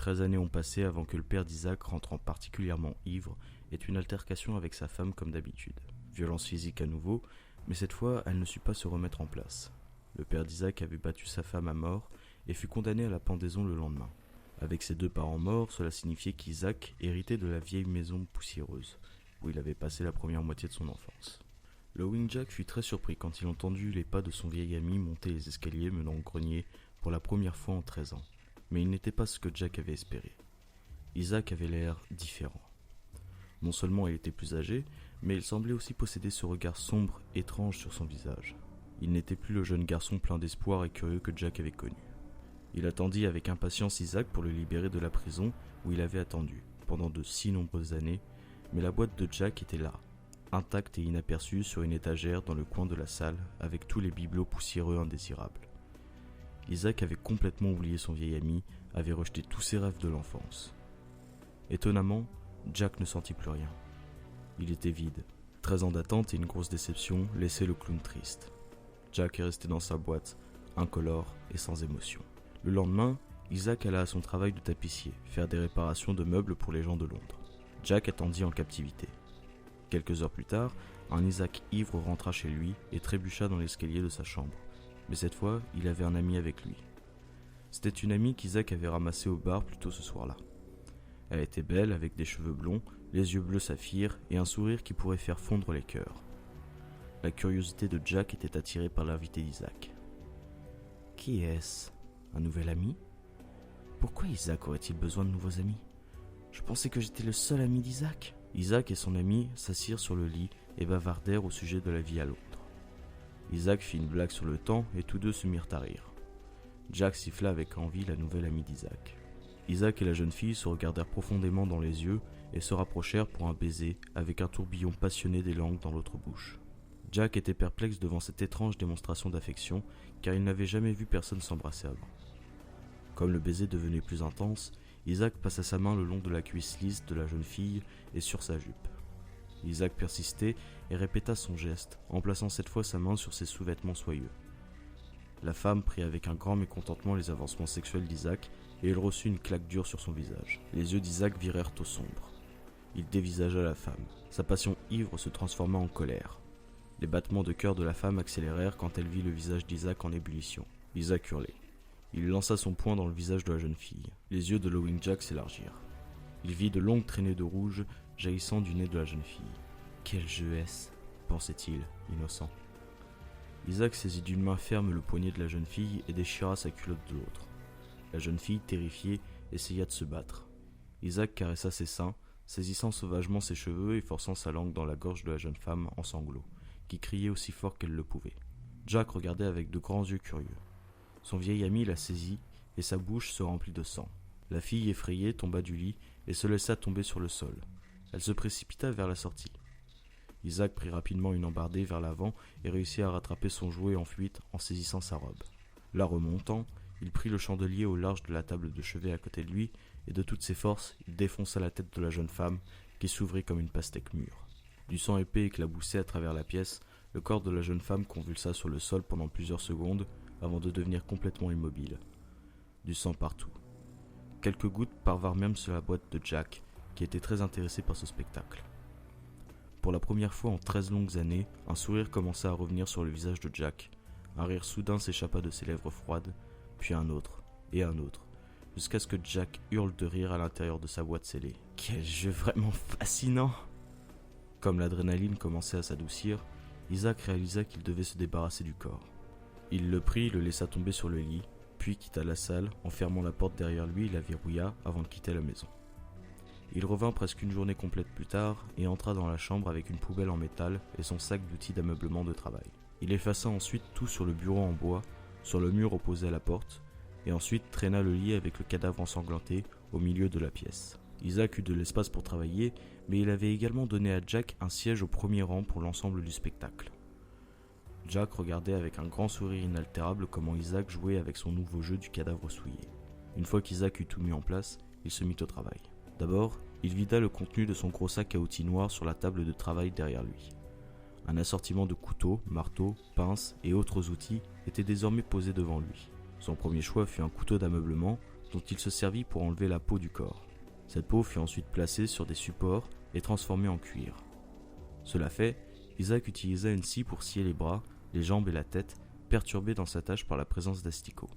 13 années ont passé avant que le père d'Isaac, rentrant particulièrement ivre, ait une altercation avec sa femme comme d'habitude. Violence physique à nouveau, mais cette fois, elle ne sut pas se remettre en place. Le père d'Isaac avait battu sa femme à mort et fut condamné à la pendaison le lendemain. Avec ses deux parents morts, cela signifiait qu'Isaac héritait de la vieille maison poussiéreuse, où il avait passé la première moitié de son enfance. Lowing Jack fut très surpris quand il entendit les pas de son vieil ami monter les escaliers menant au grenier pour la première fois en 13 ans. Mais il n'était pas ce que Jack avait espéré. Isaac avait l'air différent. Non seulement il était plus âgé, mais il semblait aussi posséder ce regard sombre, étrange sur son visage. Il n'était plus le jeune garçon plein d'espoir et curieux que Jack avait connu. Il attendit avec impatience Isaac pour le libérer de la prison où il avait attendu, pendant de si nombreuses années, mais la boîte de Jack était là, intacte et inaperçue sur une étagère dans le coin de la salle avec tous les bibelots poussiéreux indésirables. Isaac avait complètement oublié son vieil ami, avait rejeté tous ses rêves de l'enfance. Étonnamment, Jack ne sentit plus rien. Il était vide. 13 ans d'attente et une grosse déception laissaient le clown triste. Jack est resté dans sa boîte, incolore et sans émotion. Le lendemain, Isaac alla à son travail de tapissier, faire des réparations de meubles pour les gens de Londres. Jack attendit en captivité. Quelques heures plus tard, un Isaac ivre rentra chez lui et trébucha dans l'escalier de sa chambre. Mais cette fois, il avait un ami avec lui. C'était une amie qu'Isaac avait ramassée au bar plus tôt ce soir-là. Elle était belle, avec des cheveux blonds, les yeux bleus saphir et un sourire qui pourrait faire fondre les cœurs. La curiosité de Jack était attirée par l'invité d'Isaac. Qui est-ce ? Un nouvel ami ? Pourquoi Isaac aurait-il besoin de nouveaux amis ? Je pensais que j'étais le seul ami d'Isaac. Isaac et son ami s'assirent sur le lit et bavardèrent au sujet de la vie à Londres. Isaac fit une blague sur le temps et tous deux se mirent à rire. Jack siffla avec envie la nouvelle amie d'Isaac. Isaac et la jeune fille se regardèrent profondément dans les yeux et se rapprochèrent pour un baiser avec un tourbillon passionné des langues dans l'autre bouche. Jack était perplexe devant cette étrange démonstration d'affection car il n'avait jamais vu personne s'embrasser avant. Comme le baiser devenait plus intense, Isaac passa sa main le long de la cuisse lisse de la jeune fille et sur sa jupe. Isaac persistait et répéta son geste, en plaçant cette fois sa main sur ses sous-vêtements soyeux. La femme prit avec un grand mécontentement les avancements sexuels d'Isaac et il reçut une claque dure sur son visage. Les yeux d'Isaac virèrent au sombre. Il dévisagea la femme. Sa passion ivre se transforma en colère. Les battements de cœur de la femme accélérèrent quand elle vit le visage d'Isaac en ébullition. Isaac hurlait. Il lança son poing dans le visage de la jeune fille. Les yeux de Lowing Jack s'élargirent. Il vit de longues traînées de rouge jaillissant du nez de la jeune fille. « Quel jeu est-ce » pensait-il, innocent. Isaac saisit d'une main ferme le poignet de la jeune fille et déchira sa culotte de l'autre. La jeune fille, terrifiée, essaya de se battre. Isaac caressa ses seins, saisissant sauvagement ses cheveux et forçant sa langue dans la gorge de la jeune femme en sanglots, qui criait aussi fort qu'elle le pouvait. Jack regardait avec de grands yeux curieux. Son vieil ami la saisit et sa bouche se remplit de sang. La fille effrayée tomba du lit et se laissa tomber sur le sol. Elle se précipita vers la sortie. Isaac prit rapidement une embardée vers l'avant et réussit à rattraper son jouet en fuite en saisissant sa robe. La remontant, il prit le chandelier au large de la table de chevet à côté de lui et de toutes ses forces, il défonça la tête de la jeune femme qui s'ouvrit comme une pastèque mûre. Du sang épais éclaboussait à travers la pièce, le corps de la jeune femme convulsa sur le sol pendant plusieurs secondes avant de devenir complètement immobile. Du sang partout. Quelques gouttes parvinrent même sur la boîte de Jack, qui était très intéressé par ce spectacle. Pour la première fois en 13 longues années, un sourire commença à revenir sur le visage de Jack. Un rire soudain s'échappa de ses lèvres froides, puis un autre, jusqu'à ce que Jack hurle de rire à l'intérieur de sa boîte scellée. Quel jeu vraiment fascinant ! Comme l'adrénaline commençait à s'adoucir, Isaac réalisa qu'il devait se débarrasser du corps. Il le prit et le laissa tomber sur le lit, puis quitta la salle, en fermant la porte derrière lui et la verrouilla avant de quitter la maison. Il revint presque une journée complète plus tard et entra dans la chambre avec une poubelle en métal et son sac d'outils d'ameublement de travail. Il effaça ensuite tout sur le bureau en bois, sur le mur opposé à la porte, et ensuite traîna le lit avec le cadavre ensanglanté au milieu de la pièce. Isaac eut de l'espace pour travailler, mais il avait également donné à Jack un siège au premier rang pour l'ensemble du spectacle. Jack regardait avec un grand sourire inaltérable comment Isaac jouait avec son nouveau jeu du cadavre souillé. Une fois qu'Isaac eut tout mis en place, il se mit au travail. D'abord, il vida le contenu de son gros sac à outils noir sur la table de travail derrière lui. Un assortiment de couteaux, marteaux, pinces et autres outils était désormais posé devant lui. Son premier choix fut un couteau d'ameublement dont il se servit pour enlever la peau du corps. Cette peau fut ensuite placée sur des supports et transformée en cuir. Cela fait, Isaac utilisa une scie pour scier les bras, les jambes et la tête, perturbés dans sa tâche par la présence d'asticots.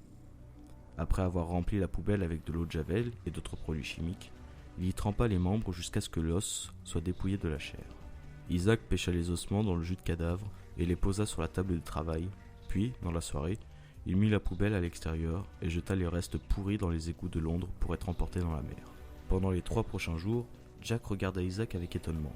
Après avoir rempli la poubelle avec de l'eau de javel et d'autres produits chimiques, il y trempa les membres jusqu'à ce que l'os soit dépouillé de la chair. Isaac pêcha les ossements dans le jus de cadavre et les posa sur la table de travail, puis, dans la soirée, il mit la poubelle à l'extérieur et jeta les restes pourris dans les égouts de Londres pour être emportés dans la mer. Pendant les 3 prochains jours, Jack regarda Isaac avec étonnement.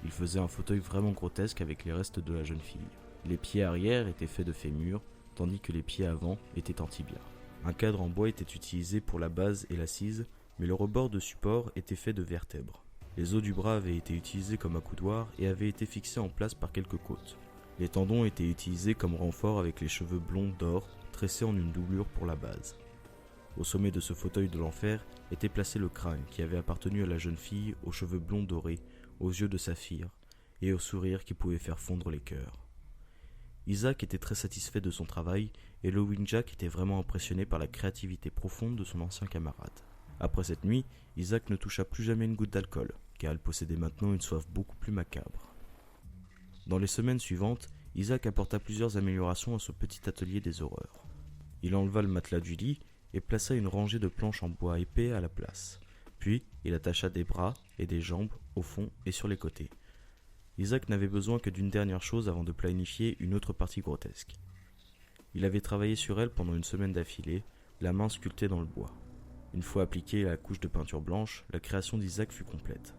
Il faisait un fauteuil vraiment grotesque avec les restes de la jeune fille. Les pieds arrière étaient faits de fémur, tandis que les pieds avant étaient en tibia. Un cadre en bois était utilisé pour la base et l'assise, mais le rebord de support était fait de vertèbres. Les os du bras avaient été utilisés comme accoudoir et avaient été fixés en place par quelques côtes. Les tendons étaient utilisés comme renfort avec les cheveux blonds d'or tressés en une doublure pour la base. Au sommet de ce fauteuil de l'enfer était placé le crâne qui avait appartenu à la jeune fille aux cheveux blonds dorés, aux yeux de saphir et au sourire qui pouvait faire fondre les cœurs. Isaac était très satisfait de son travail et Lowing Jack était vraiment impressionné par la créativité profonde de son ancien camarade. Après cette nuit, Isaac ne toucha plus jamais une goutte d'alcool, car il possédait maintenant une soif beaucoup plus macabre. Dans les semaines suivantes, Isaac apporta plusieurs améliorations à ce petit atelier des horreurs. Il enleva le matelas du lit et plaça une rangée de planches en bois épais à la place. Puis, il attacha des bras et des jambes au fond et sur les côtés. Isaac n'avait besoin que d'une dernière chose avant de planifier une autre partie grotesque. Il avait travaillé sur elle pendant une semaine d'affilée, la main sculptée dans le bois. Une fois appliquée la couche de peinture blanche, la création d'Isaac fut complète.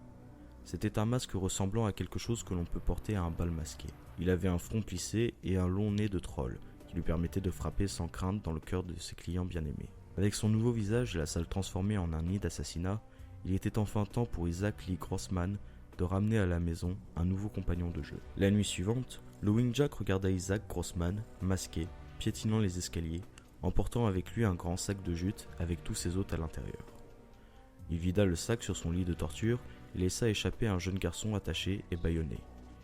C'était un masque ressemblant à quelque chose que l'on peut porter à un bal masqué. Il avait un front plissé et un long nez de troll, qui lui permettait de frapper sans crainte dans le cœur de ses clients bien-aimés. Avec son nouveau visage et la salle transformée en un nid d'assassinat, il était enfin temps pour Isaac Lee Grossman de ramener à la maison un nouveau compagnon de jeu. La nuit suivante, Lowing Jack regarda Isaac Grossman, masqué, piétinant les escaliers, emportant avec lui un grand sac de jute avec tous ses hôtes à l'intérieur. Il vida le sac sur son lit de torture et laissa échapper un jeune garçon attaché et bâillonné.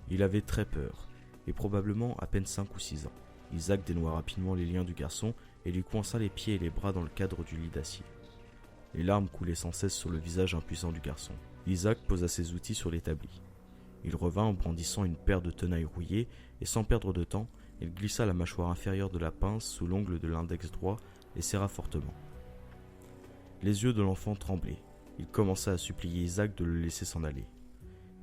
Il avait très peur, et probablement à peine 5 ou 6 ans. Isaac dénoua rapidement les liens du garçon et lui coinça les pieds et les bras dans le cadre du lit d'acier. Les larmes coulaient sans cesse sur le visage impuissant du garçon. Isaac posa ses outils sur l'établi. Il revint en brandissant une paire de tenailles rouillées et sans perdre de temps, il glissa la mâchoire inférieure de la pince sous l'ongle de l'index droit et serra fortement. Les yeux de l'enfant tremblaient. Il commença à supplier Isaac de le laisser s'en aller.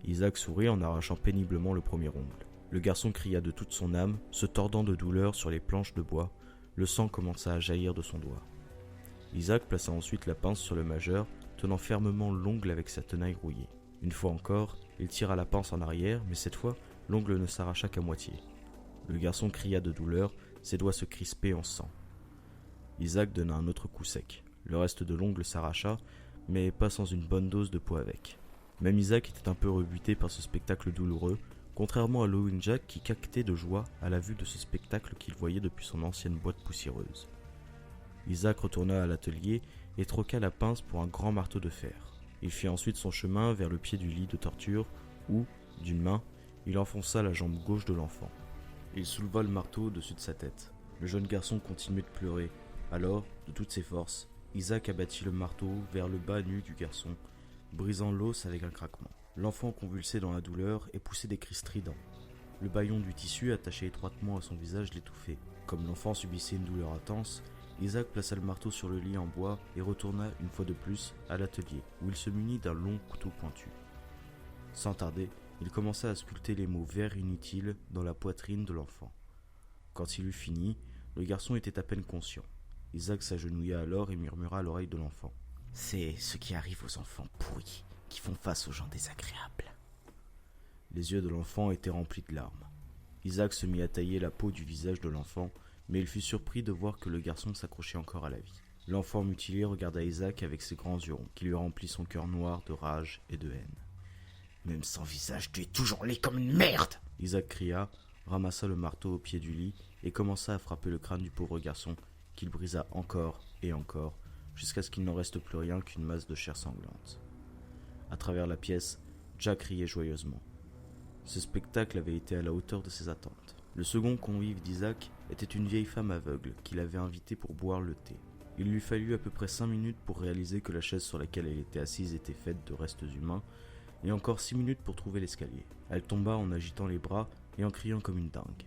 Isaac sourit en arrachant péniblement le premier ongle. Le garçon cria de toute son âme, se tordant de douleur sur les planches de bois. Le sang commença à jaillir de son doigt. Isaac plaça ensuite la pince sur le majeur, tenant fermement l'ongle avec sa tenaille rouillée. Une fois encore, il tira la pince en arrière, mais cette fois, l'ongle ne s'arracha qu'à moitié. Le garçon cria de douleur, ses doigts se crispaient en sang. Isaac donna un autre coup sec. Le reste de l'ongle s'arracha, mais pas sans une bonne dose de peau avec. Même Isaac était un peu rebuté par ce spectacle douloureux, contrairement à Lowing Jack qui caquetait de joie à la vue de ce spectacle qu'il voyait depuis son ancienne boîte poussiéreuse. Isaac retourna à l'atelier et troqua la pince pour un grand marteau de fer. Il fit ensuite son chemin vers le pied du lit de torture où, d'une main, il enfonça la jambe gauche de l'enfant. Il souleva le marteau au-dessus de sa tête. Le jeune garçon continuait de pleurer. Alors, de toutes ses forces, Isaac abattit le marteau vers le bas nu du garçon, brisant l'os avec un craquement. L'enfant convulsait dans la douleur et poussait des cris stridents. Le bâillon du tissu attaché étroitement à son visage l'étouffait. Comme l'enfant subissait une douleur intense, Isaac plaça le marteau sur le lit en bois et retourna une fois de plus à l'atelier, où il se munit d'un long couteau pointu. Sans tarder, il commença à sculpter les mots « vers inutile » dans la poitrine de l'enfant. Quand il eut fini, le garçon était à peine conscient. Isaac s'agenouilla alors et murmura à l'oreille de l'enfant. « C'est ce qui arrive aux enfants pourris, qui font face aux gens désagréables. » Les yeux de l'enfant étaient remplis de larmes. Isaac se mit à tailler la peau du visage de l'enfant, mais il fut surpris de voir que le garçon s'accrochait encore à la vie. L'enfant mutilé regarda Isaac avec ses grands yeux ronds, qui lui remplit son cœur noir de rage et de haine. « Même sans visage, tu es toujours laid comme une merde !» Isaac cria, ramassa le marteau au pied du lit et commença à frapper le crâne du pauvre garçon, qu'il brisa encore et encore, jusqu'à ce qu'il n'en reste plus rien qu'une masse de chair sanglante. À travers la pièce, Jack riait joyeusement. Ce spectacle avait été à la hauteur de ses attentes. Le second convive d'Isaac était une vieille femme aveugle qu'il avait invitée pour boire le thé. Il lui fallut à peu près 5 minutes pour réaliser que la chaise sur laquelle elle était assise était faite de restes humains, et encore 6 minutes pour trouver l'escalier. Elle tomba en agitant les bras et en criant comme une dingue.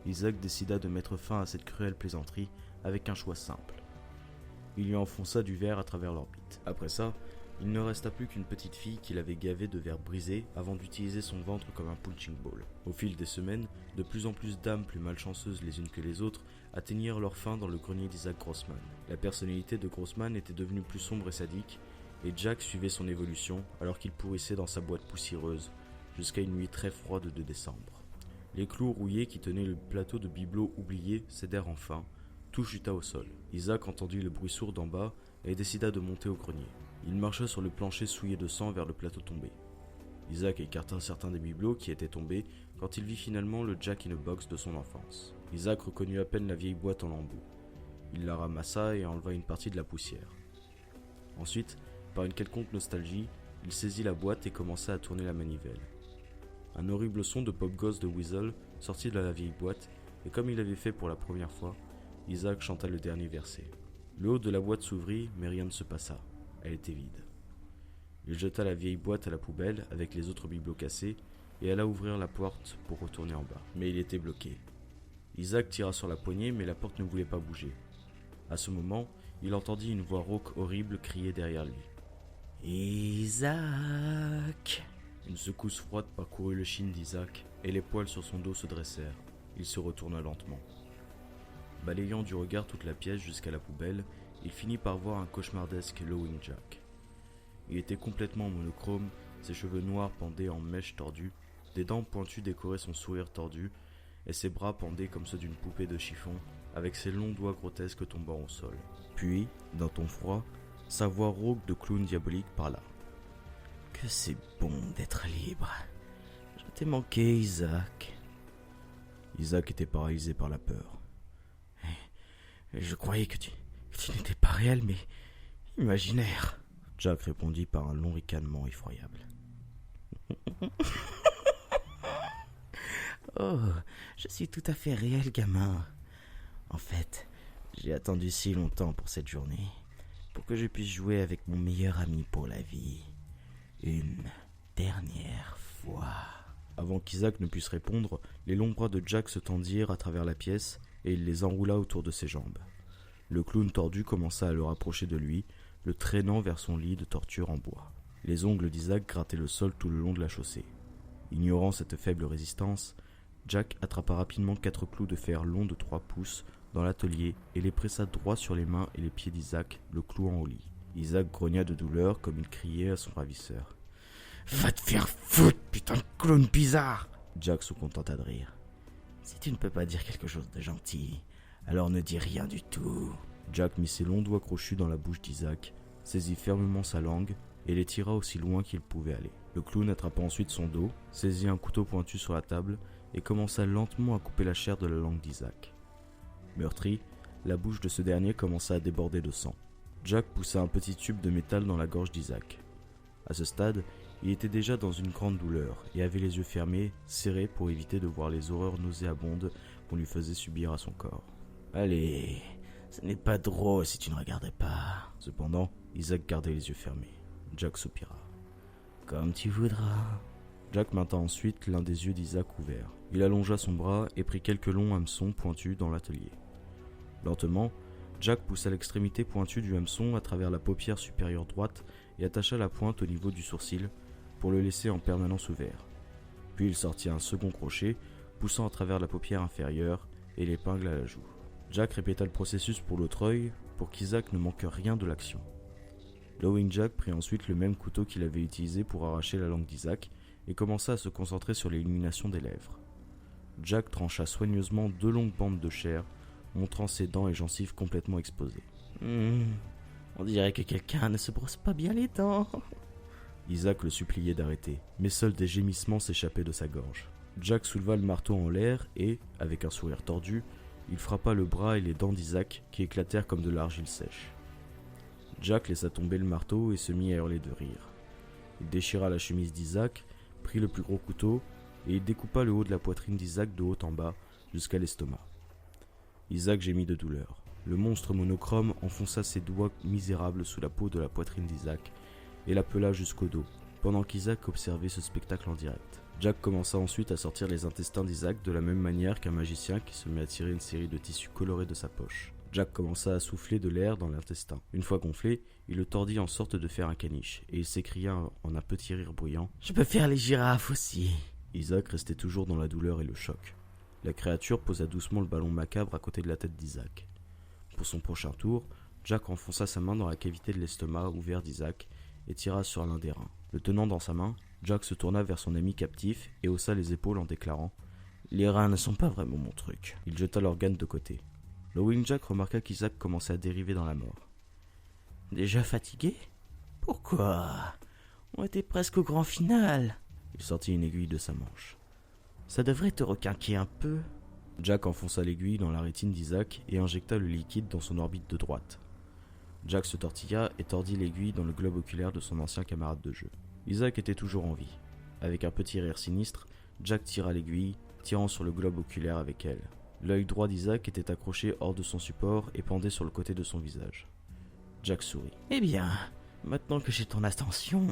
Isaac décida de mettre fin à cette cruelle plaisanterie avec un choix simple. Il lui enfonça du verre à travers l'orbite. Après ça, il ne resta plus qu'une petite fille qu'il avait gavée de verre brisé avant d'utiliser son ventre comme un punching ball. Au fil des semaines, de plus en plus d'âmes plus malchanceuses les unes que les autres atteignirent leur fin dans le grenier d'Isaac Grossman. La personnalité de Grossman était devenue plus sombre et sadique, et Jack suivait son évolution alors qu'il pourrissait dans sa boîte poussiéreuse, jusqu'à une nuit très froide de décembre. Les clous rouillés qui tenaient le plateau de bibelots oubliés cédèrent enfin, tout chuta au sol. Isaac entendit le bruit sourd d'en bas et décida de monter au grenier. Il marcha sur le plancher souillé de sang vers le plateau tombé. Isaac écarta certains des bibelots qui étaient tombés quand il vit finalement le Jack-in-a-Box de son enfance. Isaac reconnut à peine la vieille boîte en lambeaux. Il la ramassa et enleva une partie de la poussière. Ensuite, par une quelconque nostalgie, il saisit la boîte et commença à tourner la manivelle. Un horrible son de pop-gosse de Weasel sortit de la vieille boîte, et comme il avait fait pour la première fois, Isaac chanta le dernier verset. Le haut de la boîte s'ouvrit, mais rien ne se passa. Elle était vide. Il jeta la vieille boîte à la poubelle avec les autres bibelots cassés et alla ouvrir la porte pour retourner en bas. Mais il était bloqué. Isaac tira sur la poignée, mais la porte ne voulait pas bouger. À ce moment, il entendit une voix rauque horrible crier derrière lui. « Isaac !» Une secousse froide parcourut le chine d'Isaac et les poils sur son dos se dressèrent. Il se retourna lentement. Balayant du regard toute la pièce jusqu'à la poubelle, il finit par voir un cauchemardesque Lowing Jack. Il était complètement monochrome, ses cheveux noirs pendaient en mèches tordues, des dents pointues décoraient son sourire tordu, et ses bras pendaient comme ceux d'une poupée de chiffon, avec ses longs doigts grotesques tombant au sol. Puis, d'un ton froid, sa voix rauque de clown diabolique parla. « Que c'est bon d'être libre. Je t'ai manqué, Isaac. » Isaac était paralysé par la peur. « Je croyais que tu n'étais pas réel, mais imaginaire. » Jack répondit par un long ricanement effroyable. « Oh, je suis tout à fait réel, gamin. En fait, j'ai attendu si longtemps pour cette journée, pour que je puisse jouer avec mon meilleur ami pour la vie. Une dernière fois. » Avant qu'Isaac ne puisse répondre, les longs bras de Jack se tendirent à travers la pièce et il les enroula autour de ses jambes. Le clown tordu commença à le rapprocher de lui, le traînant vers son lit de torture en bois. Les ongles d'Isaac grattaient le sol tout le long de la chaussée. Ignorant cette faible résistance, Jack attrapa rapidement 4 clous de fer longs de 3 pouces dans l'atelier et les pressa droit sur les mains et les pieds d'Isaac, le clouant au lit. Isaac grogna de douleur comme il criait à son ravisseur. « Va te faire foutre, putain de clown bizarre !» Jack se contenta de rire. « Si tu ne peux pas dire quelque chose de gentil, alors ne dis rien du tout. » Jack mit ses longs doigts crochus dans la bouche d'Isaac, saisit fermement sa langue et les tira aussi loin qu'il pouvait aller. Le clown attrapa ensuite son dos, saisit un couteau pointu sur la table et commença lentement à couper la chair de la langue d'Isaac. Meurtri, la bouche de ce dernier commença à déborder de sang. Jack poussa un petit tube de métal dans la gorge d'Isaac. À ce stade, il était déjà dans une grande douleur et avait les yeux fermés, serrés pour éviter de voir les horreurs nauséabondes qu'on lui faisait subir à son corps. « Allez, ce n'est pas drôle si tu ne regardais pas. » Cependant, Isaac gardait les yeux fermés. Jack soupira. « Comme tu voudras. » Jack maintint ensuite l'un des yeux d'Isaac ouvert. Il allongea son bras et prit quelques longs hameçons pointus dans l'atelier. Lentement, Jack poussa l'extrémité pointue du hameçon à travers la paupière supérieure droite et attacha la pointe au niveau du sourcil pour le laisser en permanence ouvert. Puis il sortit un second crochet, poussant à travers la paupière inférieure et l'épingle à la joue. Jack répéta le processus pour l'autre œil pour qu'Isaac ne manque rien de l'action. Lowing Jack prit ensuite le même couteau qu'il avait utilisé pour arracher la langue d'Isaac et commença à se concentrer sur l'élimination des lèvres. Jack trancha soigneusement 2 longues bandes de chair, montrant ses dents et gencives complètement exposées. On dirait que quelqu'un ne se brosse pas bien les dents. Isaac le suppliait d'arrêter, mais seuls des gémissements s'échappaient de sa gorge. Jack souleva le marteau en l'air et, avec un sourire tordu, il frappa le bras et les dents d'Isaac qui éclatèrent comme de l'argile sèche. Jack laissa tomber le marteau et se mit à hurler de rire. Il déchira la chemise d'Isaac, prit le plus gros couteau et il découpa le haut de la poitrine d'Isaac de haut en bas jusqu'à l'estomac. Isaac gémit de douleur. Le monstre monochrome enfonça ses doigts misérables sous la peau de la poitrine d'Isaac et l'appela jusqu'au dos, pendant qu'Isaac observait ce spectacle en direct. Jack commença ensuite à sortir les intestins d'Isaac de la même manière qu'un magicien qui se met à tirer une série de tissus colorés de sa poche. Jack commença à souffler de l'air dans l'intestin. Une fois gonflé, il le tordit en sorte de faire un caniche, et il s'écria en un petit rire bruyant « Je peux faire les girafes aussi !» Isaac restait toujours dans la douleur et le choc. La créature posa doucement le ballon macabre à côté de la tête d'Isaac. Pour son prochain tour, Jack enfonça sa main dans la cavité de l'estomac ouvert d'Isaac et tira sur l'un des reins. Le tenant dans sa main, Jack se tourna vers son ami captif et haussa les épaules en déclarant « Les reins ne sont pas vraiment mon truc. » Il jeta l'organe de côté. Lowing Jack remarqua qu'Isaac commençait à dériver dans la mort. « Déjà fatigué ? Pourquoi ? On était presque au grand final. » Il sortit une aiguille de sa manche. « Ça devrait te requinquer un peu. » Jack enfonça l'aiguille dans la rétine d'Isaac et injecta le liquide dans son orbite de droite. Jack se tortilla et tordit l'aiguille dans le globe oculaire de son ancien camarade de jeu. Isaac était toujours en vie. Avec un petit rire sinistre, Jack tira l'aiguille, tirant sur le globe oculaire avec elle. L'œil droit d'Isaac était accroché hors de son support et pendait sur le côté de son visage. Jack sourit. « Eh bien, maintenant que j'ai ton attention... »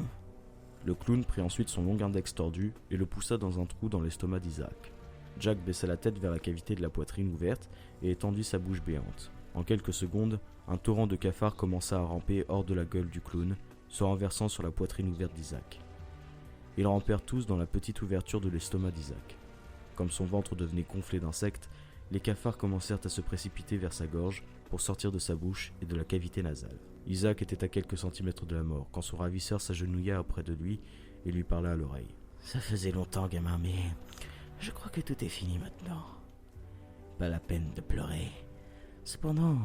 Le clown prit ensuite son long index tordu et le poussa dans un trou dans l'estomac d'Isaac. Jack baissa la tête vers la cavité de la poitrine ouverte et étendit sa bouche béante. En quelques secondes, un torrent de cafards commença à ramper hors de la gueule du clown, se renversant sur la poitrine ouverte d'Isaac. Ils rampèrent tous dans la petite ouverture de l'estomac d'Isaac. Comme son ventre devenait gonflé d'insectes, les cafards commencèrent à se précipiter vers sa gorge pour sortir de sa bouche et de la cavité nasale. Isaac était à quelques centimètres de la mort quand son ravisseur s'agenouilla auprès de lui et lui parla à l'oreille. « Ça faisait longtemps, gamin, mais je crois que tout est fini maintenant. Pas la peine de pleurer. Cependant,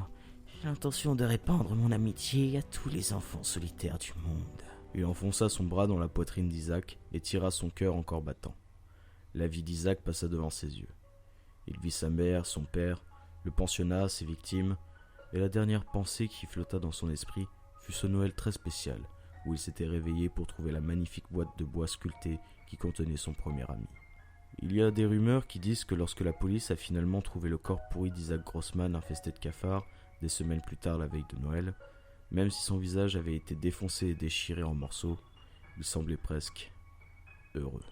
j'ai l'intention de répandre mon amitié à tous les enfants solitaires du monde. » Il enfonça son bras dans la poitrine d'Isaac et tira son cœur encore battant. La vie d'Isaac passa devant ses yeux. Il vit sa mère, son père, le pensionnat, ses victimes, et la dernière pensée qui flotta dans son esprit fut ce Noël très spécial, où il s'était réveillé pour trouver la magnifique boîte de bois sculptée qui contenait son premier ami. Il y a des rumeurs qui disent que lorsque la police a finalement trouvé le corps pourri d'Isaac Grossman infesté de cafards, des semaines plus tard la veille de Noël, même si son visage avait été défoncé et déchiré en morceaux, il semblait presque heureux.